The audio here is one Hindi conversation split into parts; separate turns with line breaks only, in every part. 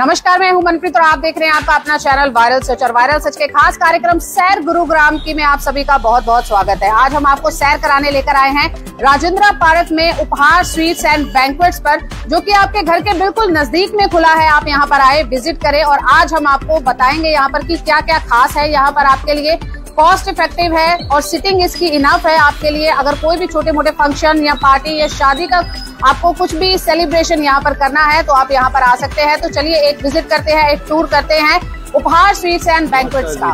नमस्कार, मैं हूं मनप्रीत और आप देख रहे हैं आपका अपना चैनल वायरल सच। और वायरल सच के खास कार्यक्रम सैर गुरुग्राम की में आप सभी का बहुत बहुत स्वागत है। आज हम आपको सैर कराने लेकर आए हैं राजेंद्रा पार्क में उपहार स्वीट्स एंड बैंक्वेट्स पर, जो कि आपके घर के बिल्कुल नजदीक में खुला है। आप यहां पर आए, विजिट करें और आज हम आपको बताएंगे यहाँ पर कि क्या क्या खास है यहाँ पर आपके लिए। कॉस्ट इफेक्टिव है और सिटिंग इसकी इनफ है आपके लिए। अगर कोई भी छोटे मोटे फंक्शन या पार्टी या शादी का आपको कुछ भी सेलिब्रेशन यहाँ पर करना है तो आप यहाँ पर आ सकते हैं। तो चलिए एक विजिट करते हैं, एक टूर करते हैं उपहार स्वीट्स एंड बैंक्वेट्स का।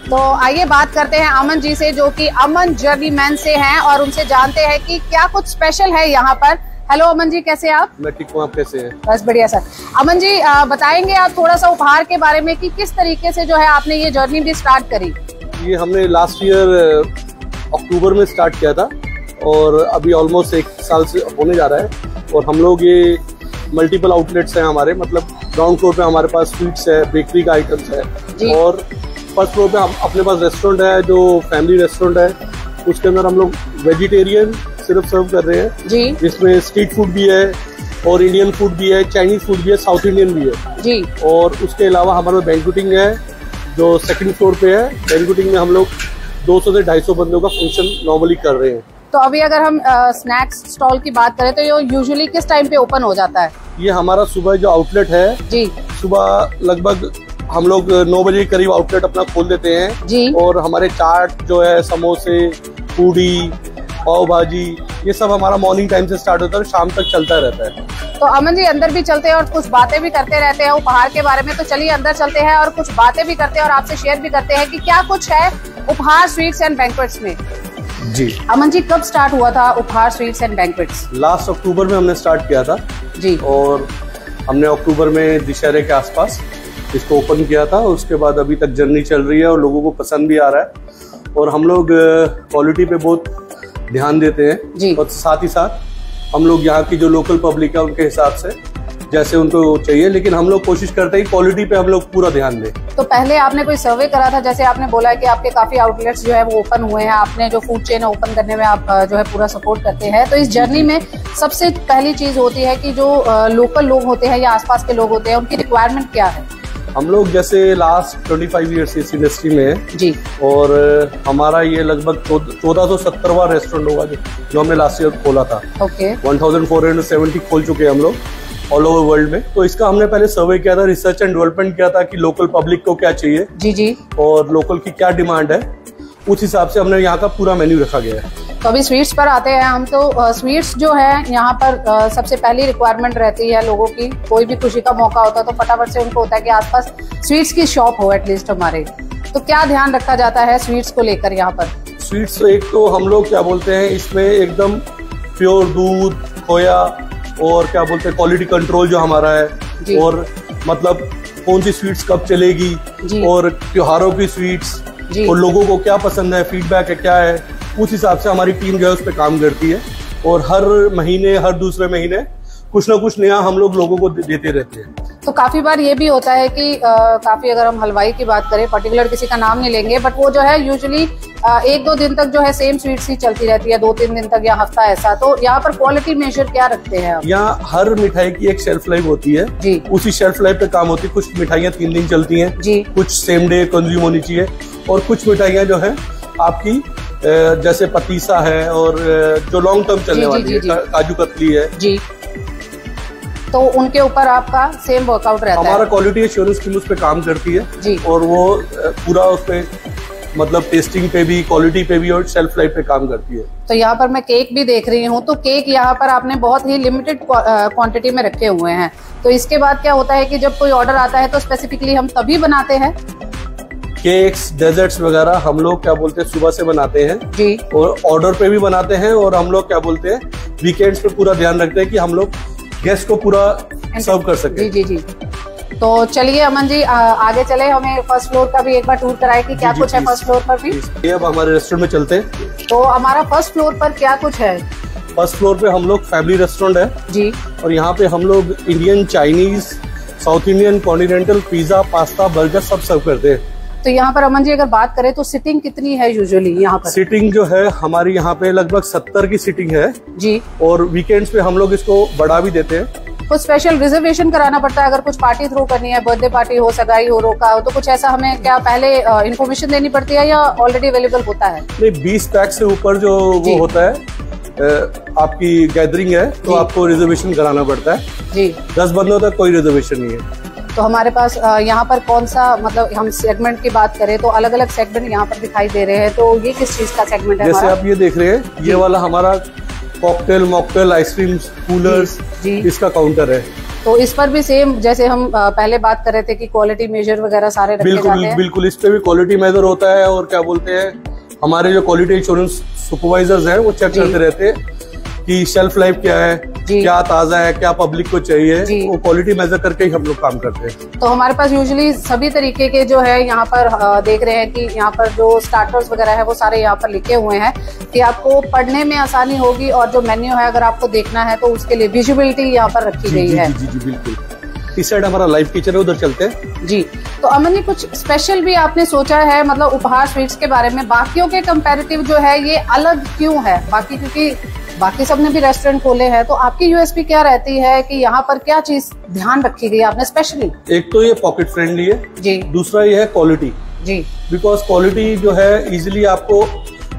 तो आइए बात करते हैं अमन जी से, जो कि अमन जर्नीमैन से हैं, और उनसे जानते हैं कि क्या कुछ स्पेशल है यहाँ पर। हेलो अमन जी, कैसे हैं आप?
मैं ठीक हूँ, आप कैसे हैं?
बस बढ़िया सर। अमन जी बताएंगे आप थोड़ा सा उपहार के बारे में कि किस तरीके से जो है आपने ये जर्नी भी स्टार्ट करी?
ये हमने लास्ट ईयर अक्टूबर में स्टार्ट किया था और अभी ऑलमोस्ट 1 साल से होने जा रहा है। और हम लोग ये मल्टीपल आउटलेट्स हैं हमारे, मतलब ग्राउंड फ्लोर पे हमारे पास स्वीट्स है, बेकरी का आइटम्स है, और फर्स्ट फ्लोर पे अपने पास रेस्टोरेंट है जो फैमिली रेस्टोरेंट है। उसके अंदर हम लोग वेजिटेरियन सिर्फ सर्व कर रहे हैं जी, जिसमें स्ट्रीट फूड भी है और इंडियन फूड भी है, चाइनीज फूड भी है, साउथ इंडियन भी है जी। और उसके अलावा हमारे बैंक्वेटिंग है जो सेकंड फ्लोर पे है। बैंक्वेटिंग में हम लोग 200 से 250 बंदों का फंक्शन नॉर्मली कर रहे हैं।
तो अभी अगर हम स्नैक्स स्टॉल की बात करें तो ये यूजुअली किस टाइम पे ओपन हो जाता है? ये
हमारा सुबह जो आउटलेट है जी, सुबह लगभग हम लोग 9 बजे के करीब आउटलेट अपना खोल देते हैं जी। और हमारे चाट जो है, समोसे, पूड़ी, पाव भाजी, ये सब हमारा मॉर्निंग टाइम से स्टार्ट होता है, शाम तक चलता रहता है।
तो अमन जी अंदर भी चलते हैं और कुछ बातें भी करते रहते हैं उपहार के बारे में। तो चलिए अंदर चलते हैं और कुछ बातें भी करते हैं और आपसे शेयर भी करते हैं कि क्या कुछ है उपहार स्वीट्स एंड बैंक्वेट्स में जी। अमन जी कब स्टार्ट हुआ था उपहार sweets and banquets?
Last October में हमने स्टार्ट किया था जी, और हमने अक्टूबर में दशहरे के आसपास इसको ओपन किया था। उसके बाद अभी तक जर्नी चल रही है और लोगों को पसंद भी आ रहा है। और हम लोग क्वालिटी पे बहुत ध्यान देते हैं जी, और साथ ही साथ हम लोग यहाँ की जो लोकल पब्लिक है उनके हिसाब से जैसे उनको चाहिए, लेकिन हम लोग कोशिश करते हैं क्वालिटी पे हम लोग पूरा ध्यान दें।
तो पहले आपने कोई सर्वे करा था, जैसे आपने बोला है कि आपके काफी आउटलेट्स जो है वो ओपन हुए हैं, आपने जो फूड चेन ओपन करने में आप जो है पूरा सपोर्ट करते हैं। तो इस जर्नी में सबसे पहली चीज होती है कि जो लोकल लोग होते हैं या आसपास के लोग होते हैं, उनकी रिक्वायरमेंट क्या है?
हम लोग जैसे लास्ट 25 ईयर्स इस इंडस्ट्री में है जी, और हमारा ये लगभग 1470वां रेस्टोरेंट होगा जो हमने लास्ट ईयर खोला था। ओके, 1470 खोल चुके हैं हम लोग ऑल ओवर वर्ल्ड में। तो इसका हमने पहले सर्वे किया था, रिसर्च एंड डेवलपमेंट किया था कि लोकल पब्लिक को क्या चाहिए जी जी, और लोकल की क्या डिमांड है, उस हिसाब से हमने यहाँ का पूरा मेन्यू रखा गया है।
तो अभी स्वीट्स पर आते हैं हम। तो स्वीट्स जो है यहाँ पर सबसे पहली रिक्वायरमेंट रहती है लोगों की। कोई भी खुशी का मौका होता है तो फटाफट से उनको होता है कि आसपास स्वीट्स की शॉप हो एटलीस्ट हमारे। तो क्या ध्यान रखा जाता है स्वीट्स को लेकर यहाँ पर?
स्वीट्स एक तो हम लोग क्या बोलते हैं, इसमें एकदम प्योर दूध, खोया और क्या बोलते हैं क्वालिटी कंट्रोल जो हमारा है, और मतलब कौन सी स्वीट्स कब चलेगी, और त्योहारों की स्वीट्स, और लोगों को क्या पसंद है, फीडबैक है क्या है, उस हिसाब से हमारी टीम जो है उस पर काम करती है। और हर महीने, हर दूसरे महीने कुछ ना कुछ नया हम लोग लोगों को देते रहते हैं।
तो काफी बार ये भी होता है कि काफी, अगर हम हलवाई की बात करें, पर्टिकुलर किसी का नाम नहीं लेंगे, बट वो जो है यूजुअली 1-2 दिन तक जो है सेम स्वीट्स ही चलती रहती है, 2-3 दिन तक या हफ्ता ऐसा। तो यहाँ पर क्वालिटी मेजर क्या रखते हैं आप?
यहाँ हर मिठाई की एक शेल्फ लाइफ होती है जी, उसी शेल्फ लाइफ पे काम होती है। कुछ मिठाइयाँ 3 दिन चलती हैं जी, कुछ सेम डे कंज्यूम होनी चाहिए, और कुछ मिठाइयाँ जो है आपकी जैसे पतीसा है और जो लॉन्ग टर्म चलने वाली है, काजू कतली है जी,
तो उनके ऊपर आपका सेम वर्कआउट रहता है।
हमारा क्वालिटी एश्योरेंस टीम उस पे काम करती है जी, और वो पूरा उस पे मतलब टेस्टिंग पे भी, क्वालिटी पे भी और शेल्फ लाइफ पे काम करती है।
तो यहाँ पर मैं केक भी देख रही हूँ, तो केक यहाँ पर आपने बहुत ही लिमिटेड क्वांटिटी में रखे हुए हैं। तो इसके बाद क्या होता है कि जब कोई ऑर्डर आता है तो स्पेसिफिकली हम तभी बनाते हैं
केक्स, डेजर्ट्स वगैरह हम लोग क्या बोलते हैं सुबह से बनाते हैं जी, और ऑर्डर पे भी बनाते हैं, और हम लोग क्या बोलते हैं वीकेंड्स पे पूरा ध्यान रखते हैं कि हम लोग गेस्ट को पूरा सर्व कर सके। जी जी जी। तो चलिए अमन जी आगे चले, हमें फर्स्ट फ्लोर का भी एक बार टूर कराए कि क्या कुछ है फर्स्ट फ्लोर पर भी। अब हमारे रेस्टोरेंट में चलते हैं।
तो हमारा फर्स्ट फ्लोर पर क्या कुछ है?
फर्स्ट फ्लोर पे हम लोग फैमिली रेस्टोरेंट है जी, और यहाँ पे हम लोग Indian, Chinese, south Indian, continental, pizza, pasta, burger सब सर्व करते हैं।
तो यहाँ पर अमन जी अगर बात करें तो सिटिंग कितनी है यूजुअली यहाँ पर?
सिटिंग जो है हमारी यहाँ पे लगभग 70 की सिटिंग है जी, और वीकेंड्स पे हम लोग इसको बढ़ा भी देते हैं।
कुछ स्पेशल रिजर्वेशन कराना पड़ता है अगर कुछ पार्टी थ्रू करनी है, बर्थडे पार्टी हो, सगाई हो, रोका हो, तो कुछ ऐसा हमें क्या पहले इन्फॉर्मेशन देनी पड़ती है या ऑलरेडी अवेलेबल होता है?
नहीं, 20 पैक से ऊपर जो वो होता है आपकी गैदरिंग है तो आपको रिजर्वेशन कराना पड़ता है जी। 10 बंदों तक कोई रिजर्वेशन नहीं है।
तो हमारे पास यहाँ पर कौन सा, मतलब हम सेगमेंट की बात करें तो अलग अलग सेगमेंट यहाँ पर दिखाई दे रहे हैं, तो ये किस चीज का सेगमेंट है?
जैसे आप ये देख रहे हैं, ये वाला हमारा कॉकटेल, मॉकटेल, आइसक्रीम, कूलर्स, इसका काउंटर है।
तो इस पर भी सेम जैसे हम पहले बात कर रहे थे कि क्वालिटी मेजर वगैरह सारे रखे जाते हैं।
बिल्कुल, इस पे भी क्वालिटी मेजर होता है और क्या बोलते हैं, हमारे जो क्वालिटी एश्योरेंस सुपरवाइजर्स हैं वो चेक करते रहते हैं कि शेल्फ लाइफ क्या है, क्या ताजा है, क्या पब्लिक को चाहिए, वो क्वालिटी मेजर करके ही हम लोग काम करते हैं।
तो हमारे पास यूजुअली सभी तरीके के जो है यहाँ पर देख रहे हैं कि यहाँ पर जो स्टार्टर्स वगैरह है वो सारे यहाँ पर लिखे हुए हैं कि आपको पढ़ने में आसानी होगी, और जो मेन्यू है अगर आपको देखना है तो उसके लिए विजुअलिटी यहाँ पर रखी गई है।
जी बिल्कुल। इस साइड हमारा लाइव किचन है, उधर चलते हैं
जी। तो अमन जी, कुछ स्पेशल भी आपने सोचा है मतलब उपहार स्वीट्स के बारे में, बाकियों के कंपैरेटिव जो है ये अलग क्यों है? बाकी क्योंकि बाकी सबने भी रेस्टोरेंट खोले हैं, तो आपकी यूएसपी क्या रहती है कि यहाँ पर क्या चीज ध्यान रखी गई आपने स्पेशली?
एक तो ये पॉकेट फ्रेंडली है जी, दूसरा ये है क्वालिटी जी, बिकॉज क्वालिटी जो है इजिली आपको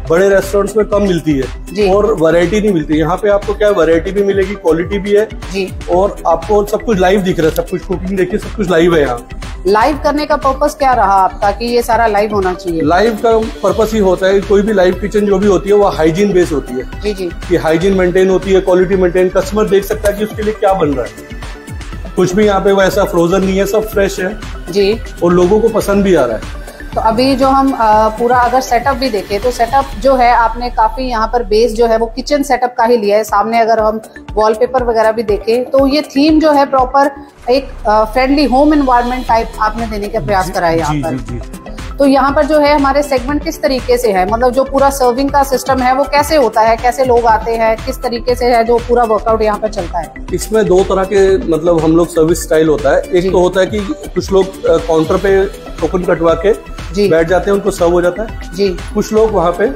बड़े रेस्टोरेंट्स में कम मिलती है और वैरायटी नहीं मिलती। यहाँ पे आपको क्या वैरायटी भी मिलेगी, क्वालिटी भी है जी, और आपको सब कुछ लाइव दिख रहा है, सब कुछ कुकिंग देखिए, सब कुछ लाइव है। यहाँ
लाइव करने का पर्पस क्या रहा आपका कि ये सारा लाइव होना चाहिए?
लाइव का पर्पस ही होता है, कोई भी लाइव किचन जो भी होती है वो हाइजीन बेस्ड होती है जी जी, कि हाइजीन मेंटेन होती है, क्वालिटी मेंटेन, कस्टमर देख सकता है कि उसके लिए क्या बन रहा है। कुछ भी यहाँ पे वैसा फ्रोजन नहीं है, सब फ्रेश है जी, और लोगों को पसंद भी आ रहा है।
तो अभी जो हम पूरा अगर सेटअप भी देखें तो सेटअप जो है आपने काफी यहाँ पर बेस जो है वो किचन सेटअप का ही लिया है। सामने अगर हम वॉलपेपर वगैरह भी देखें तो ये थीम जो है प्रॉपर एक फ्रेंडली होम एनवायरनमेंट टाइप आपने देने का प्रयास करा है यहाँ पर। तो यहाँ पर जो है हमारे सेगमेंट किस तरीके से है, मतलब जो पूरा सर्विंग का सिस्टम है वो कैसे होता है, कैसे लोग आते हैं, किस तरीके से है जो पूरा वर्कआउट यहाँ पर चलता है?
इसमें 2 तरह के मतलब हम लोग सर्विस स्टाइल होता है। एक तो होता है कि कुछ लोग काउंटर पे टोकन कटवा के बैठ जाते हैं, उनको सर्व हो जाता है जी। कुछ लोग वहाँ पे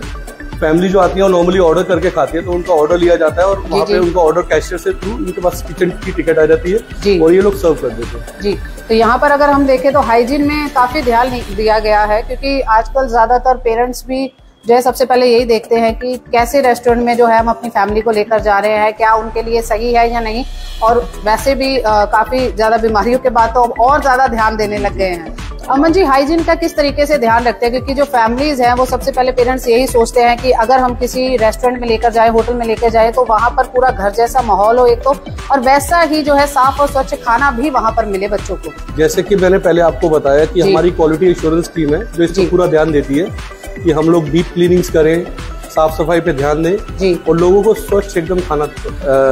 फैमिली जो आती है वो नॉर्मली ऑर्डर करके खाती है, तो उनका ऑर्डर लिया जाता है और वहाँ पे उनका ऑर्डर कैशियर से थ्रू उनके पास किचन की टिकट आ जाती है और ये लोग सर्व कर देते हैं
जी। तो यहाँ पर अगर हम देखें तो हाइजीन में काफी ध्यान दिया गया है, क्योंकि आजकल ज्यादातर पेरेंट्स भी जो है सबसे पहले यही देखते हैं कि कैसे रेस्टोरेंट में जो है हम अपनी फैमिली को लेकर जा रहे हैं, क्या उनके लिए सही है या नहीं। और वैसे भी काफी ज्यादा बीमारियों के बाद तो अब और ज्यादा ध्यान देने लग गए हैं। अमन जी, हाइजीन का किस तरीके से ध्यान रखते हैं? क्योंकि जो फैमिलीज हैं वो सबसे पहले पेरेंट्स यही सोचते हैं कि अगर हम किसी रेस्टोरेंट में लेकर जाए, होटल में लेकर जाए, तो वहाँ पर पूरा घर जैसा माहौल हो एक तो, और वैसा ही जो है साफ और स्वच्छ खाना भी वहाँ पर मिले बच्चों को।
जैसे कि मैंने पहले आपको बताया कि हमारी क्वालिटी एश्योरेंस टीम है जो इसको पूरा ध्यान देती है कि हम लोग डीप क्लीनिंग्स करें, साफ सफाई पे ध्यान दें जी, और लोगों को स्वच्छ एकदम खाना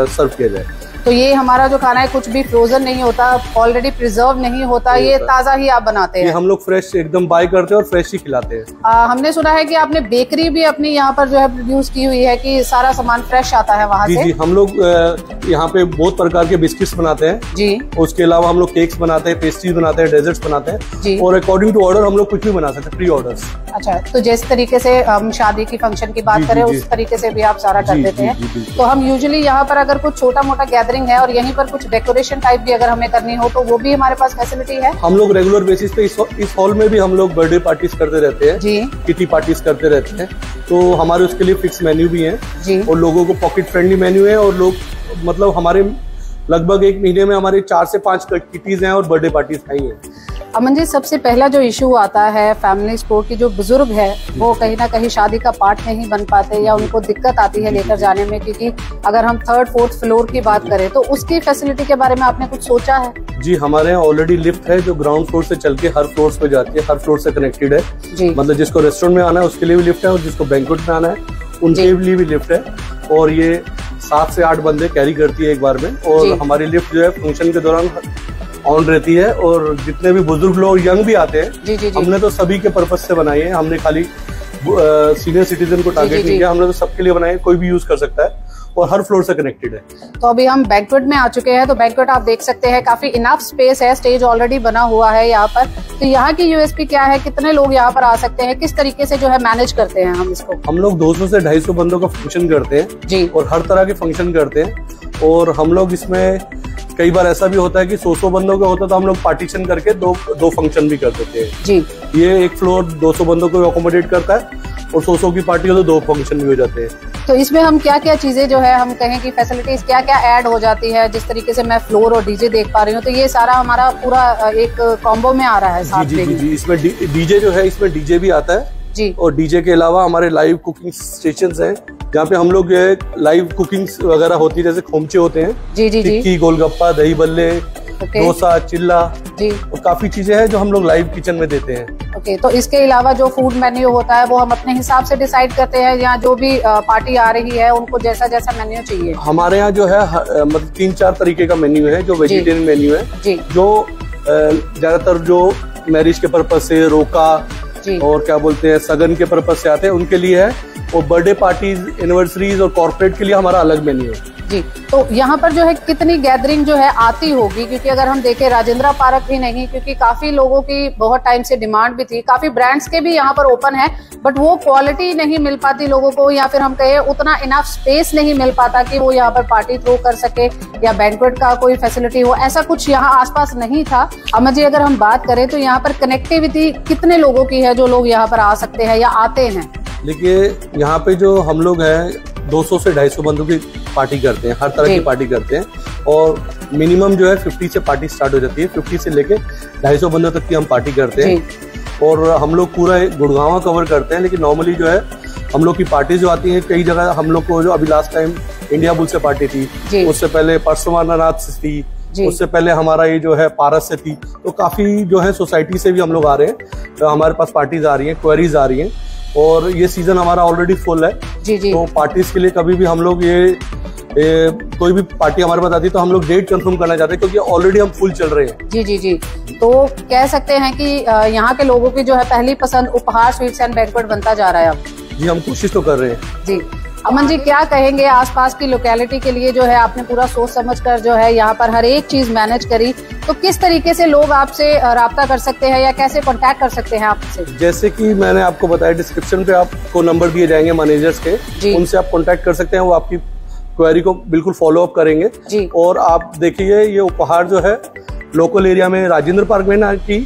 सर्व किया जाए।
तो ये हमारा जो खाना है कुछ भी फ्रोजन नहीं होता, ऑलरेडी प्रिजर्व नहीं होता, ये ताजा ही आप बनाते हैं?
हम लोग फ्रेश एकदम बाय करते हैं और फ्रेश ही खिलाते हैं।
हमने सुना है कि आपने बेकरी भी अपनी यहाँ पर जो है प्रोड्यूस की हुई है, कि सारा सामान फ्रेश आता है वहाँ से?
जी, हम लोग यहाँ पे बहुत प्रकार के बिस्किट्स बनाते हैं जी, उसके अलावा हम लोग केक्स बनाते हैं, पेस्ट्रीज बनाते हैं, डेजर्ट्स बनाते हैं जी, और अकॉर्डिंग टू ऑर्डर हम लोग कुछ भी बना सकते हैं, प्री ऑर्डर्स।
अच्छा, तो जिस तरीके से हम शादी की फंक्शन की बात करें उस तरीके से भी आप सारा कर देते हैं। तो हम यूजुअली यहाँ पर अगर कुछ छोटा मोटा गैदरिंग है और यहीं पर कुछ डेकोरेशन टाइप भी अगर हमें करनी हो तो वो भी हमारे पास फैसिलिटी है।
हम लोग रेगुलर बेसिस पे इस हॉल में भी हम लोग बर्थडे पार्टीज करते रहते हैं जी, किटी पार्टीज करते रहते हैं, तो हमारे उसके लिए फिक्स मेन्यू भी है जी, और लोगों को पॉकेट फ्रेंडली मेन्यू है, और लोग मतलब हमारे लगभग 1 महीने में हमारे 4 से 5 किटीज हैं और बर्थडे पार्टीज आई हैं।
अमन जी, सबसे पहला जो इशू आता है फैमिलीज को कि जो बुजुर्ग है वो कहीं ना कहीं शादी का पार्ट नहीं बन पाते या उनको दिक्कत आती है लेकर जाने में, क्योंकि अगर हम 3rd 4th फ्लोर की बात करें तो उसकी फैसिलिटी के बारे में आपने कुछ सोचा है?
जी, हमारे यहाँ ऑलरेडी लिफ्ट है जो ग्राउंड फ्लोर से चल के हर फ्लोर पे जाती है, हर फ्लोर से कनेक्टेड है जी, मतलब जिसको रेस्टोरेंट में आना है उसके लिए भी लिफ्ट है और जिसको बैंक्वेट में आना है उनके लिए भी लिफ्ट है, और ये 7 से 8 बंदे कैरी करती है एक बार में, और हमारी लिफ्ट जो है फंक्शन के दौरान ऑन रहती है, और जितने भी बुजुर्ग लोग यंग भी आते हैं जी, हमने तो सभी के पर्पज से बनाई है, हमने खाली सीनियर सिटीजन को टारगेट नहीं किया, हमने तो सबके लिए बनाई है, कोई भी यूज कर सकता है और हर फ्लोर से कनेक्टेड है।
तो अभी हम बैंक्वेट में आ चुके हैं, तो बैंक्वेट आप देख सकते हैं काफी इनफ स्पेस है, स्टेज ऑलरेडी बना हुआ है यहाँ पर। तो यहाँ की यूएसपी क्या है, कितने लोग यहाँ पर आ सकते हैं, किस तरीके से जो है मैनेज करते हैं हम इसको?
हम लोग 200 से 250 बंदों का फंक्शन करते हैं जी, और हर तरह के फंक्शन करते हैं, और हम लोग इसमें कई बार ऐसा भी होता है कि 100 बंदों का होता है तो हम लोग पार्टीशन करके दो फंक्शन भी कर देते हैं
जी।
ये एक फ्लोर 200 बंदों को अकोमोडेट करता है और 100 की पार्टी हो तो 2 फंक्शन भी हो जाते हैं।
तो इसमें हम क्या क्या चीजें जो है हम कहें कि फैसिलिटीज क्या क्या ऐड हो जाती है? जिस तरीके से मैं फ्लोर और डीजे देख पा रही हूँ, तो ये सारा हमारा पूरा एक कॉम्बो में आ रहा है साथ में।
जी, इसमें डीजे जो है, इसमें डीजे भी आता है
जी। और
डीजे के अलावा हमारे लाइव कुकिंग स्टेशंस हैं जहाँ पे हम लोग लाइव कुकिंग वगैरह होती है, जैसे खोमचे होते हैं,
जी जी
टिक्की, गोलगप्पा, दही बल्ले, डोसा, चिल्ला
जी,
और काफी चीजें हैं जो हम लोग लाइव किचन में देते हैं।
ओके, तो इसके अलावा जो फूड मेन्यू होता है वो हम अपने हिसाब से डिसाइड करते हैं, या जो भी पार्टी आ रही है उनको जैसा जैसा मेन्यू चाहिए? हमारे
यहाँ जो है मतलब 3-4 तरीके का मेन्यू है जो वेजिटेरियन मेन्यू है जी। जो ज्यादातर जो मैरिज के पर्पज से, रोका और क्या बोलते हैं सगन के पर्पज से आते हैं उनके लिए है, और बर्थडे पार्टीज, एनिवर्सरीज और कॉर्पोरेट के लिए हमारा अलग मेन्यू है
जी। तो यहाँ पर जो है कितनी गैदरिंग जो है आती होगी? क्योंकि अगर हम देखें राजेंद्रा पार्क ही नहीं, क्योंकि काफी लोगों की बहुत टाइम से डिमांड भी थी, काफी ब्रांड्स के भी यहाँ पर ओपन है, बट वो क्वालिटी नहीं मिल पाती लोगों को, या फिर हम कहें उतना इनफ स्पेस नहीं मिल पाता कि वो यहाँ पर पार्टी थ्रो कर सके या बैंक्वेट का कोई फैसिलिटी हो, ऐसा कुछ यहाँ आसपास नहीं था। अमर जी, अगर हम बात करें तो यहाँ पर कनेक्टिविटी कितने लोगों की है जो लोग यहाँ पर आ सकते हैं या आते हैं?
देखिए, यहाँ पे जो हम लोग हैं 200 से 250 बंदों की पार्टी करते हैं, हर तरह की पार्टी करते हैं, और मिनिमम जो है 50 से पार्टी स्टार्ट हो जाती है, 50 से लेके 250 बंदों तक की हम पार्टी करते हैं। और हम लोग पूरा गुड़गांव कवर करते हैं, लेकिन नॉर्मली जो है हम लोग की पार्टी जो आती है कई जगह, हम लोग को जो अभी लास्ट टाइम इंडिया बुल से पार्टी थी, उससे पहले परसवानानाथ से थी, उससे पहले हमारा ये जो है पारस से थी, तो काफी जो है सोसाइटी से भी हम लोग आ रहे हैं, तो हमारे पास पार्टीज आ रही हैं, क्वेरीज आ रही हैं, और ये सीजन हमारा ऑलरेडी फुल है जी। तो पार्टीज के लिए कभी भी हम लोग ये कोई भी पार्टी हमारे पास आती है तो हम लोग डेट कंफर्म करना चाहते हैं, क्योंकि ऑलरेडी हम फुल चल रहे हैं जी जी जी। तो कह सकते हैं कि यहाँ के लोगों की जो है पहली पसंद उपहार स्वीट्स एंड बैंक्वेट बनता जा रहा है अब जी। हम कोशिश तो कर रहे हैं जी। अमन जी, क्या कहेंगे आसपास की लोकेलिटी के लिए? जो है आपने पूरा सोच समझकर जो है यहाँ पर हर एक चीज मैनेज करी, तो किस तरीके से लोग आपसे राब्ता कर सकते हैं या कैसे कांटेक्ट कर सकते हैं आपसे? जैसे कि मैंने आपको बताया, डिस्क्रिप्शन पे आपको नंबर दिए जाएंगे मैनेजर्स के, उनसे आप कांटेक्ट कर सकते हैं, वो आपकी क्वेरी को बिल्कुल फॉलो अप करेंगे जी। और आप देखिए, ये उपहार जो है लोकल एरिया में, राजेंद्र पार्क में ना कि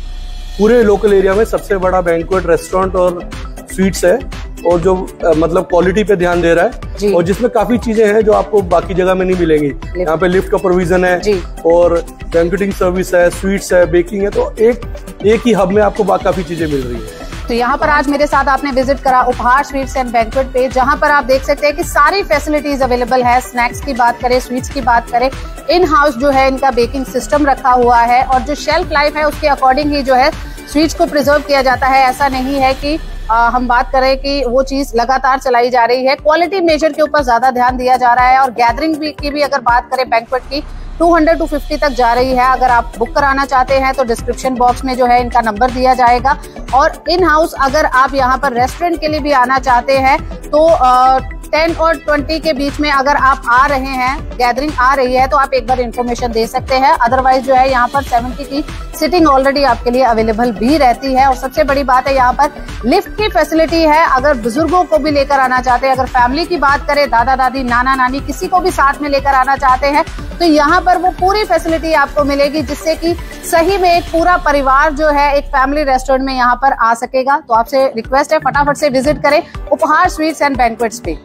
पूरे लोकल एरिया में सबसे बड़ा बैंक्वेट रेस्टोरेंट और स्वीट्स है, और जो मतलब क्वालिटी पे ध्यान दे रहा है, और जिसमें काफी चीजें हैं जो आपको बाकी जगह में नहीं मिलेंगी। यहाँ पे लिफ्ट का प्रोविजन है और बैंक्वेटिंग सर्विस है, स्वीट्स है, बेकिंग है, तो एक ही हब में आपको काफी चीजें मिल रही है। तो यहाँ पर आज मेरे साथ आपने विजिट करा उपहार स्वीट्स एंड बैंक्वेट पे, जहाँ पर आप देख सकते हैं कि सारी फैसिलिटीज अवेलेबल है। स्नैक्स की बात करें, स्वीट्स की बात करें, इन हाउस जो है इनका बेकिंग सिस्टम रखा हुआ है, और जो शेल्फ लाइफ है उसके अकॉर्डिंग ही जो है स्वीट्स को प्रिजर्व किया जाता है। ऐसा नहीं है कि हम बात करें कि वो चीज लगातार चलाई जा रही है, क्वालिटी मेजर के ऊपर ज्यादा ध्यान दिया जा रहा है। और गैदरिंग की भी अगर बात करें बैंक्वेट की, 200-250 तक जा रही है। अगर आप बुक कराना चाहते हैं तो डिस्क्रिप्शन बॉक्स में जो है इनका नंबर दिया जाएगा। और इन हाउस अगर आप यहाँ पर रेस्टोरेंट के लिए भी आना चाहते हैं तो 10 और 20 के बीच में अगर आप आ रहे हैं, गैदरिंग आ रही है, तो आप एक बार इन्फॉर्मेशन दे सकते हैं। अदरवाइज जो है यहाँ पर 70 की सिटिंग ऑलरेडी आपके लिए अवेलेबल भी रहती है। और सबसे बड़ी बात है, यहाँ पर लिफ्ट की फैसिलिटी है। अगर बुजुर्गों को भी लेकर आना चाहते हैं, अगर फैमिली की बात करें, दादा दादी, नाना नानी, किसी को भी साथ में लेकर आना चाहते हैं, तो यहाँ पर वो पूरी फैसिलिटी आपको मिलेगी, जिससे कि सही में एक पूरा परिवार जो है एक फैमिली रेस्टोरेंट में यहाँ पर आ सकेगा। तो आपसे रिक्वेस्ट है, फटाफट से विजिट करें उपहार स्वीट्स एंड बैंक्वेट्स पे।